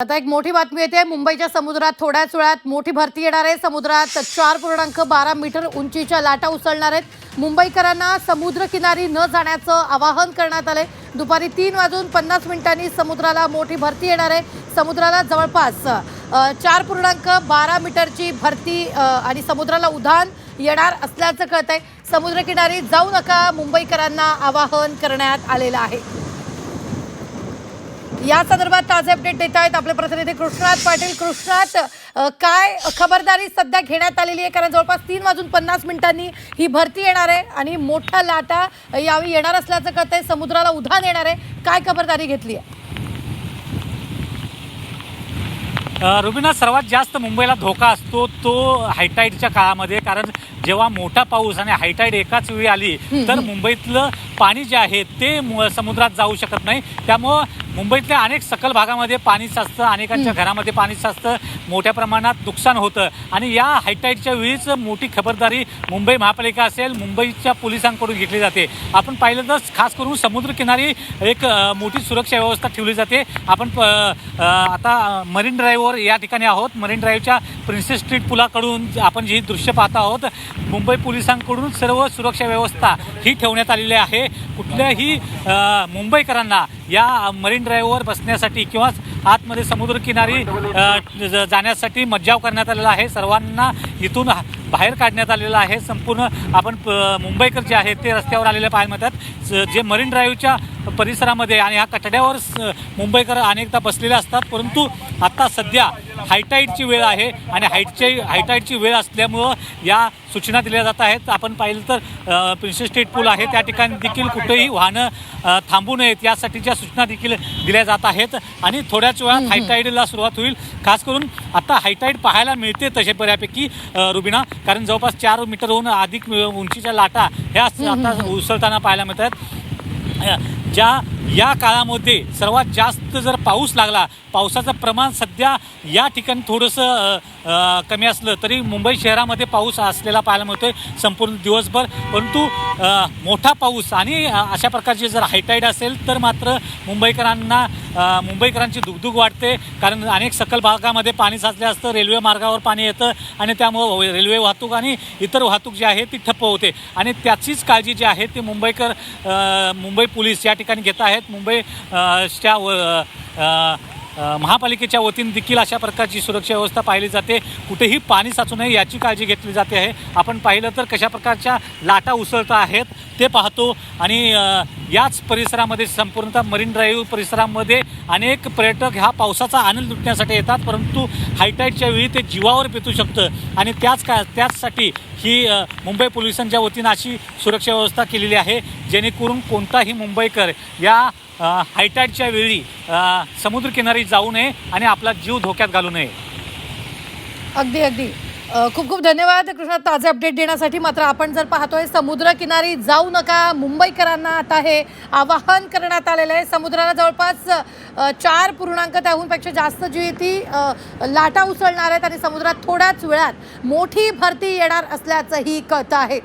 आता एक मोठी बातमी येते। मुंबईच्या समुद्रात थोड्याच वेळात मोठी भरती येणार आहे। समुद्रात 4.12 मीटर उंचीच्या लाटा उसळणार आहेत। मुंबईकरांना समुद्रकिनारी न जाण्याचं आवाहन करण्यात आले। दुपारी 3:50 समुद्राला मोठी भरती येणार आहे। समुद्राला जवळपास 4.12 मीटरची भरती आणि समुद्राला उधाण येणार असल्याचं कळतंय। समुद्रकिनारी जाऊ नका, मुंबईकरांना आवाहन करण्यात आलेलं आहे। या संदर्भात ताजे अपडेट देत आहेत आपले प्रतिनिधी कृष्णात पाटील। कृष्णात, काय खबरदारी सध्या घेण्यात आलेली आहे? कारण जवळपास 3:50 ही भरती येणार आहे आणि मोठ्या लाटा यावेळी येणार असल्याचं कळतंय। समुद्राला उधाण येणार आहे, काय खबरदारी घेतली आहे? रुबीना, सर्वात जास्त मुंबईला धोका असतो तो हायटाईडच्या काळामध्ये, कारण जेव्हा मोठा पाऊस आणि हायटाईड एकाच वेळी आली तर मुंबईतलं पाणी जे आहे ते समुद्रात जाऊ शकत नाही। त्यामुळं मुंबईतल्या अनेक सखल भागामध्ये पाणी साचतं, अनेकांच्या घरामध्ये पाणी साचतं, मोठ्या प्रमाणात नुकसान होतं आणि या हायटाईडच्या वेळीच मोठी खबरदारी मुंबई महापालिका असेल, मुंबईच्या पोलिसांकडून घेतली जाते। आपण पाहिलं तर खास करून समुद्रकिनारी एक मोठी सुरक्षा व्यवस्था ठेवली जाते। आपण आता मरीन ड्राईव्हवर या ठिकाणी आहोत। मरीन ड्राईव्हच्या प्रिन्सेस स्ट्रीट पुलाकडून आपण जी दृश्य पाहत आहोत, मुंबई पोलिसांकडून सर्व सुरक्षा व्यवस्था ही ठेवण्यात आलेली आहे। कुठल्याही मुंबईकरांना या मरीन ड्राईव्हवर बसण्यासाठी किंवा आतमध्ये समुद्रकिनारी जाण्यासाठी मज्जाव करण्यात आलेला आहे। सर्वांना इथून बाहेर काढण्यात आलेलं आहे। संपूर्ण आपण मुंबईकर जे आहेत ते रस्त्यावर आलेले पाहायला मिळतात। जे मरीन ड्राईव्हच्या परिसरामध्ये आणि ह्या कठड्यावर मुंबईकर अनेकदा बसलेले असतात, परंतु आता सध्या हायटाईडची वेळ आहे आणि हायटाईडची वेळ असल्यामुळं या सूचना दिल्या जात आहेत। आपण पाहिलं तर प्रिन्सेस स्ट्रीट पूल आहे, त्या ठिकाणी देखील कुठेही वाहनं थांबू नयेत यासाठीच्या सूचना देखील दिल्या जात आहेत आणि थोड्याच वेळात हायटाईडला सुरुवात होईल। खास करून आता हायटाईड पाहायला मिळते तसे बऱ्यापैकी रुबीना, कारण जवळपास 4 मीटरहून अधिक उंचीच्या लाटा ह्या आता उसळताना पाहायला मिळतात। या काळामध्ये सर्वात जास्त जर पाऊस लागला, पावसाचं प्रमाण सध्या या ठिकाणी थोडंसं कमी असलं तरी मुंबई शहरामध्ये पाऊस असलेला पाहायला मिळतोय संपूर्ण दिवसभर। परंतु मोठा पाऊस आणि अशा प्रकारचे जर हायटाईड असेल तर मात्र मुंबईकरांची दुगदुग वाढते, कारण अनेक सखल भागामध्ये पाणी साचले असतं, रेल्वे मार्गावर पाणी येतं आणि त्यामुळं रेल्वे वाहतूक आणि इतर वाहतूक जी आहे ती ठप्प होते आणि त्याचीच काळजी जी आहे ती मुंबई पोलीस या ठिकाणी घेत आहेत। मुंबईच्या महापालिकेच्या वतीने देखील अशा प्रकारची सुरक्षा व्यवस्था पाहिली जाते। कुठेही पाणी साचू नये याची काळजी घेतली जाते आहे। आपण पाहिलं तर कशा प्रकारच्या लाटा उसळत आहेत ते पाहतो आणि याच परिसरामध्ये संपूर्णतः मरीन ड्राईव्ह परिसरामध्ये अनेक पर्यटक ह्या पावसाचा आनंद लुटण्यासाठी येतात, परंतु हायटाईडच्या वेळी ते जीवावर बेतू शकतं आणि त्याचसाठी ही मुंबई पोलिसांच्या वतीनं अशी सुरक्षा व्यवस्था केलेली आहे, जेणेकरून कोणताही मुंबईकर या हायटाईडच्या वेळी समुद्रकिनारी जाऊ नये आणि आपला जीव धोक्यात घालू नये। अगदी खूप खूप धन्यवाद कृष्णा ताजे अपडेट देण्यासाठी। मात्र आपण जर पाहतोय समुद्रकिनारी जाऊ नका, मुंबईकरांना आता हे आवाहन करण्यात आलेलं आहे। समुद्राला जवळपास 4.पेक्षा जास्त जी ती लाटा उसळणार आहेत आणि समुद्रात थोड्याच वेळात मोठी भरती येणार असल्याचंही कळतं आहे।